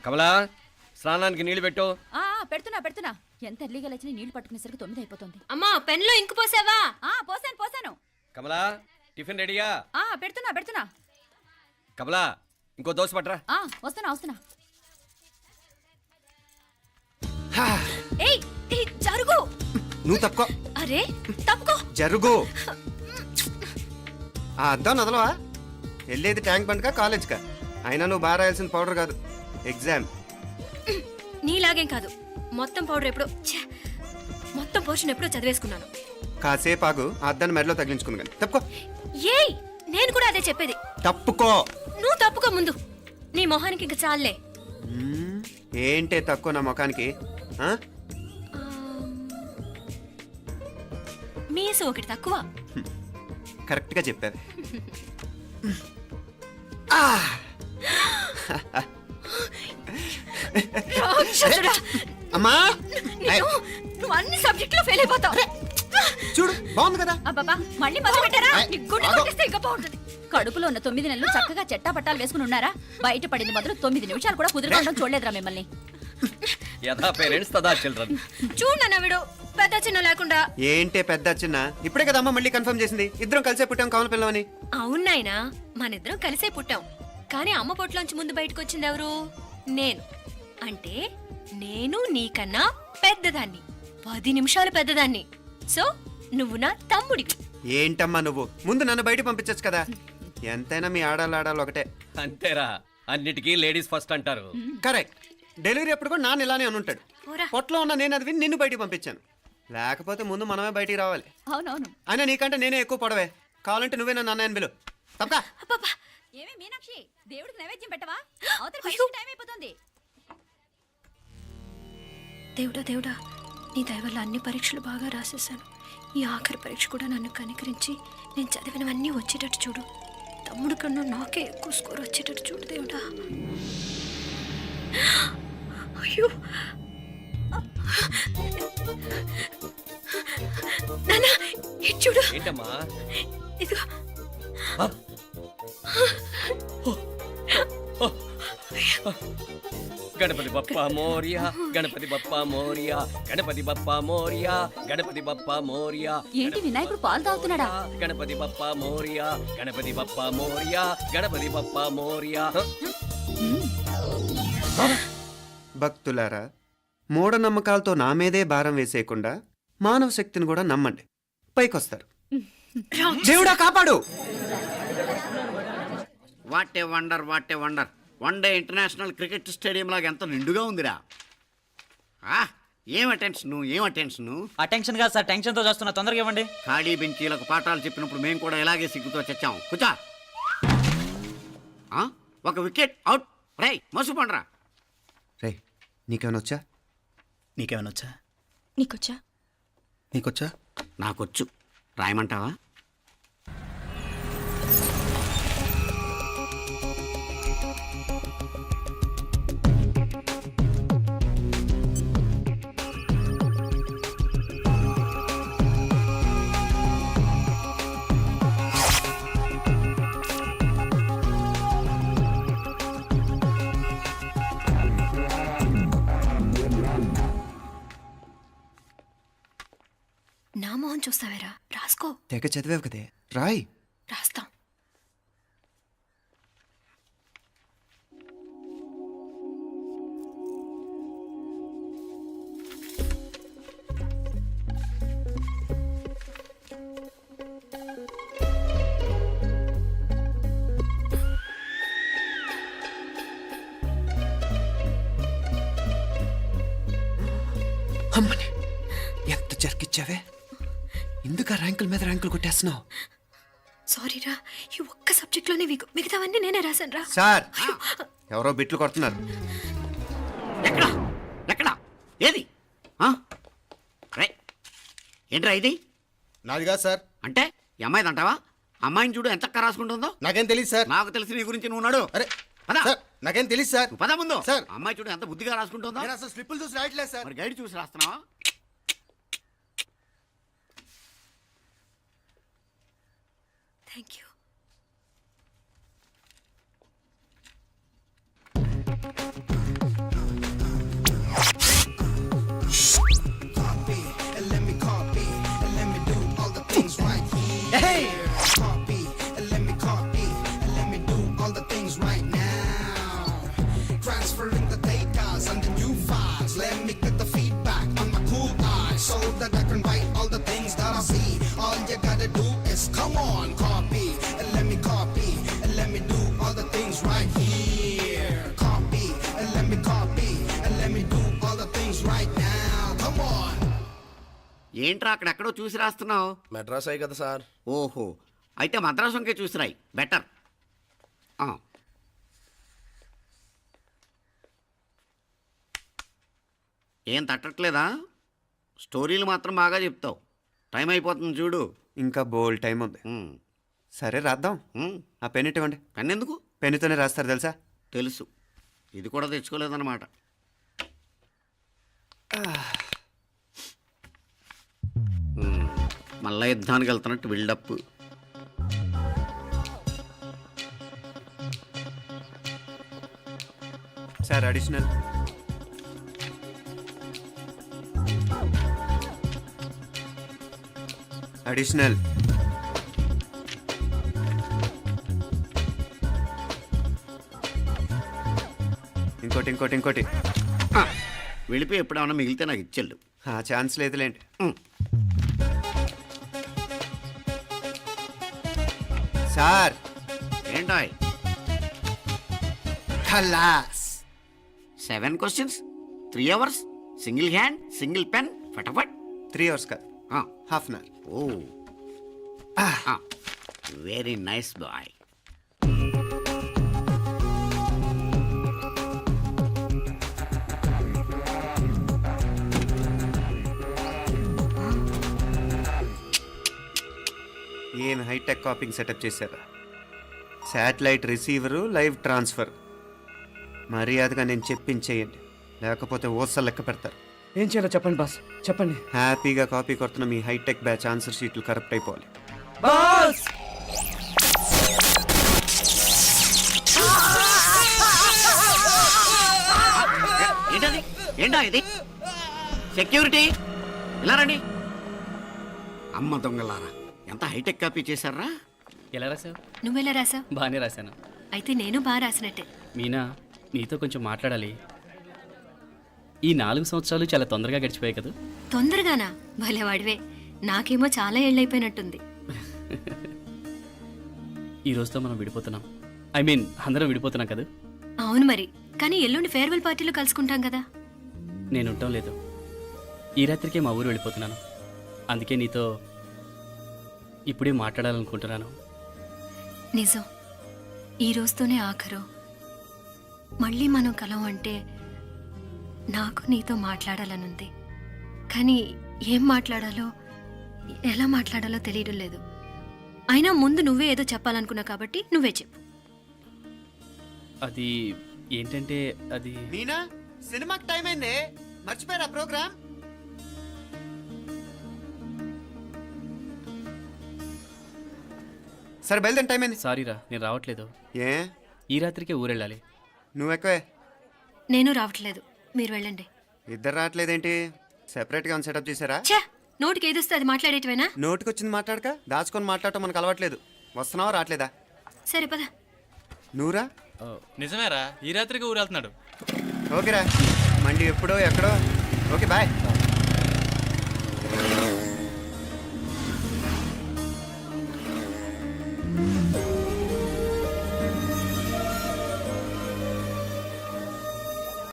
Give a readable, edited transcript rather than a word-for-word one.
కమలా స్నానానికి నీళ్లు పెట్టు. పెడుతున్నా ఎంత ఎర్లీగా లేచిన నీళ్లు పట్టుకునేసరికి 9 అయిపోతుంది. అమ్మా పెన్లో ఇంకు పోసావా? పోసాను. కమలా టిఫిన్ రెడీయా? పెడుతున్నా. కమలా ఇంకో దోశ పట్రా. వస్తున్నా. ఏయ్ జరుగు. నువ్వు తప్పుకో. అరే తప్పుకో. జరుగు. అద్దం నదలవా? వెళ్ళేది ట్యాంక్ బండ్కా కాలేజ్కా? అయినా నువ్వు బాగా రాయాల్సిన పౌడర్ కాదు, ఎగ్జామ్. నీలాగేం కాదు. మొత్తం పౌడర్ ఎప్పుడో మొత్తం పోర్షన్ ఎప్పుడో చదివేసుకున్నాను. కాసేపు ఆగు, ఆ అద్దాన్ని మెడలో తగిలించుకుంది కానీ. తప్పుకో. ఏయ్ నేను కూడా అదే చెప్పేది. తప్పుకో. నువ్వు తప్పుకో ముందు. నీ మొహానికి ఇంక చాలే. ఏంటే తక్కువ నా ముఖానికి? మీసు ఒకటి తక్కువ. కరెక్ట్ గా చెప్పావు. అమ్మా నువ్వు అన్ని సబ్జెక్టులో ఫెయిల్ అయిపోతావు. చూడు బాగుంది కదా. అబ్బబ్బా మళ్ళీ మొదలు పెట్టారా? ఇంకా బాగుంటుంది. కడుపులో ఉన్న 9 నెలలు చక్కగా చెట్టా పట్టాలు వేసుకుని ఉన్నారా? బయట పడింది మొదలు 9 నిమిషాలు కూడా కుదురుకోవడం చూడలేదురా మిమ్మల్ని. యథా పేరెంట్స్ తదా చిల్డ్రన్. చూడన్నా వీడు పెద్ద చిన్న లేకుండా. ఏంటే పెద్ద చిన్న? ఇప్పుడే కదా అమ్మ మళ్ళీ కన్ఫర్మ్ చేసింది ఇద్దరం కలిసే పుట్టాం కమల పిల్లవని. అవునాయినా మనిద్దరం కలిసే పుట్టాం. కానీ అమ్మ పొట్లోంచి ముందు బయటకు వచ్చింది ఎవరు? నేను. అంటే నేను నీకన్నా పెద్దదాన్ని, 10 నిమిషాలు పెద్దదాన్ని. సో నువ్వు నా తమ్ముడివి. ఏంటమ్మా నువ్వు? ముందు నన్ను బయట పంపించచ్చు కదా. ఎంతైనా మీ ఆడాలు ఒకటే. అంతేరా, అన్నిటికీ లేడీస్ ఫస్ట్ అంటారు. కరెక్ట్. డెలివరీ అప్పుడు కూడా నాన్న ఇలానే ఉంటాడు. పొట్లో ఉన్న నేను అది విని నిన్ను బయటికి పంపించాను. లేకపోతే ముందు మనమే బయటికి రావాలి. అవునవును. అయినా నీకంటే నేనే ఎక్కువ పొడవే. కావాలంటే నువ్వే నన్ను అన్నయ్యను పిలు. తప్పకా. ఏమే మీనాక్షి, దేవుడికి నైవేద్యం పెట్టవా? అవతల టైం అయిపోతుంది. దేవుడా నీ దయ వల్ల అన్ని పరీక్షలు బాగా రాసేసాను. ఈ ఆఖరి పరీక్ష కూడా నన్ను కనికరించి నేను చదివినవన్నీ వచ్చేటట్టు చూడు. తమ్ముడు కన్నా నాకే ఎక్కువ స్కోర్ వచ్చేటట్టు చూడు దేవుడా. అయ్యో నాన్నా చూడు. ఏంటమ్మా? ఇదిగో. గణపతి బప్పా మోరియా, గణపతి బప్పా మోరియా, గణపతి బప్పా మోరియా, గణపతి బప్పా మోరియా. ఏంటి వినాయకుడు పాలు తాగుతున్నాడా? గణపతి బప్పా మోరియా, గణపతి బప్పా మోరియా, గణపతి బప్పా మోరియా. భక్తులారా, మూఢనమ్మకాలతో నా మీదే భారం వేసేయకుండా మానవ శక్తిని కూడా నమ్మండి, పైకొస్తారు. దేవుడా కాపాడు. What a wonder, what a wonder. 1 day international cricket stadium లాగా ఎంత నిండుగా ఉందిరా. ఏం అటెన్షన్? అటెన్షన్ కాదు సార్, టెన్షన్ తో చూస్తున్నా. తొందరగా ఇవ్వండి. ఖాళీ బెంచీలకు పాఠాలు చెప్పినప్పుడు మేము కూడా ఇలాగే సిగ్గుతో చచ్చాం. కూర్చో. ఒక వికెట్ అవుట్. రై మసు పండరా. రే నీకేమైనా వచ్చా? నీకేమైనా వచ్చా? నీకొచ్చా? నాకొచ్చు. రాయమంటావా? నా మొహం చూస్తావేరా? రాసుకో. తెగ చదివావు కదే, రాయ్. రాస్తాం. అమ్మని ఎంత జరికిచ్చావే. ఎందుకు ర్యాంకుల మీద ర్యాంకులు కొట్టేస్తున్నావు? సారీరా, ఈ ఒక్క సబ్జెక్ట్లోనే మిగతావన్నీ నేనే రాశాను రా. సార్, ఎవరో బిట్లు కొడుతున్నారు. ఎక్కడా ఏది? ఏంట్రా ఇది? నాది కాదు సార్. అంటే ఈ అమ్మాయిది అంటావా? అమ్మాయిని చూడు ఎంత రాసుకుంటుందో. నాకేం తెలియదు సార్. నాకు తెలిసి నీ గురించి నువ్వు నాడు. అరే సార్, నాకేం తెలియదు సార్. పద ముందు. సార్, అమ్మాయి చూడు ఎంత బుద్ధిగా రాసుకుంటుందో. నేను అసలు స్లిప్పులు చూసి రాయట్లేదు సార్. మరి గైడ్ చూసి రాస్తున్నావా? Thank you. transferring the data and the new files. Let me get the feedback on my cool eyes so that I can write all the things that I see. All you gotta do is come on, copy and let me copy and let me do all the things right here. Copy and let me copy and let me do all the things right now. Come on. ఏంట్రా అక్కడెక్కడో చూసి రాస్తున్నావు? మెడ్రాస్ అయ్యి కదా sir. ఓహో, అయితే మద్రాసు వంకే చూసి రాయి, better. ఏం తట్టట్లేదా? స్టోరీలు మాత్రం బాగా చెప్తావు. టైం అయిపోతుంది చూడు. ఇంకా బోల్ టైం ఉంది. సరే రాద్దాం. ఆ పెన్ ఇవ్వండి. పెన్ ఎందుకు? పెన్నుతోనే రాస్తారు తెలుసా? తెలుసు. ఇది కూడా తెచ్చుకోలేదన్నమాట. మళ్ళా యుద్ధానికి వెళ్తున్నట్టు బిల్డప్. Sir additional. అడిషనల్. ఇంకోటి ఇంకోటి ఇంకోటి. వెళ్ళిపోయి ఎప్పుడేమన్నా మిగిలితే నాకు ఇచ్చెళ్ళు. ఆ ఛాన్స్ లేదులేండి. సార్ ఏంటాయ్? ఖలాస్. 7 questions, 3 hours, single hand, single pen, ఫటాఫట్. 3 hours కాదు, half an hour. Oh, very nice boy. ఏం హైటెక్ కాపింగ్ సెటప్ చేశారా? Satellite receiver, live transfer. మర్యాదగా నేను చెప్పించేయండి, లేకపోతే ఓసలు లెక్క పెడతారు. ఏం చేయాలో చెప్పండి బాస్, చెప్పండి. హ్యాపీగా కాపీ కొడుతున్న మీ హైటెక్ బ్యాచ్ ఆన్సర్ షీట్లు కరెక్ట్ అయిపోవాలి. బాస్ ఏంటది? ఏంటా ఇది? సెక్యూరిటీ ఇలా రండి. అమ్మ దొంగలారా, ఎంత హైటెక్ కాపీ చేశారా? ఎలా రాసావు? నువ్వెలా రాసావు? బాగానే రాశాను. అయితే నేను బాగా రాసినట్టే. మీనా, నీతో కొంచెం మాట్లాడాలి. ఈ 4 సంవత్సరాలు చాలా తొందరగా గడిచిపోయాయి కదా. తొందరగానా? భలేవాడివే. నాకేమో చాలా ఏళ్ళైపోయినట్టుంది. ఈ రోజుతో మనం విడిపోతున్నాం. ఐ మీన్ అందరం విడిపోతున్నాం కదా. అవును మరి, కానీ ఎల్లుండి ఫేర్వెల్ పార్టీలో కలుసుకుంటాం కదా. నేను ఉండటం లేదు. ఈ రాత్రికే మా ఊరు వెళ్ళిపోతున్నాను. అందుకే నీతో ఇప్పుడే మాట్లాడాలనుకుంటున్నాను. నిజం, ఈ రోజుతోనే ఆఖరు. మళ్ళీ మనం కలం అంటే నాకు నీతో మాట్లాడాలనుంది. కానీ ఏం మాట్లాడాలో, ఎలా మాట్లాడాలో తెలియడం లేదు. అయినా ముందు నువ్వే ఏదో చెప్పాలనుకున్నా కాబట్టి నువ్వే చెప్పు. అది ఏంటంటే అది మీనా, సినిమాకి టైం అయింది, మర్చిపోయారా ప్రోగ్రామ్? సరే బయలుదేరి, టైం అయింది. సారీరా, నేను రావట్లేదు. ఏ? ఈ రాత్రికే ఊరెళ్ళాలి. నువ్వు ఎక్కువే. నేను రావట్లేదు, మీరు వెళ్ళండి. ఇద్దరు రావట్లేదేంటి? సెపరేట్గా సెటప్ చేశారా? ఛే, నోటికి ఏదొస్తే అది మాట్లాడేటివేనా? నోటికొచ్చింది మాట్లాడక దాచుకొని మాట్లాడటం మనకు అలవాట్లేదు. వస్తున్నావా రావట్లేదా? సరే పద. నువ్వురా. నిజమేరా, ఈ రాత్రికి ఊరెళ్తున్నాడు. ఓకేరా, మండి ఎప్పుడో ఎక్కడో. Okay bye.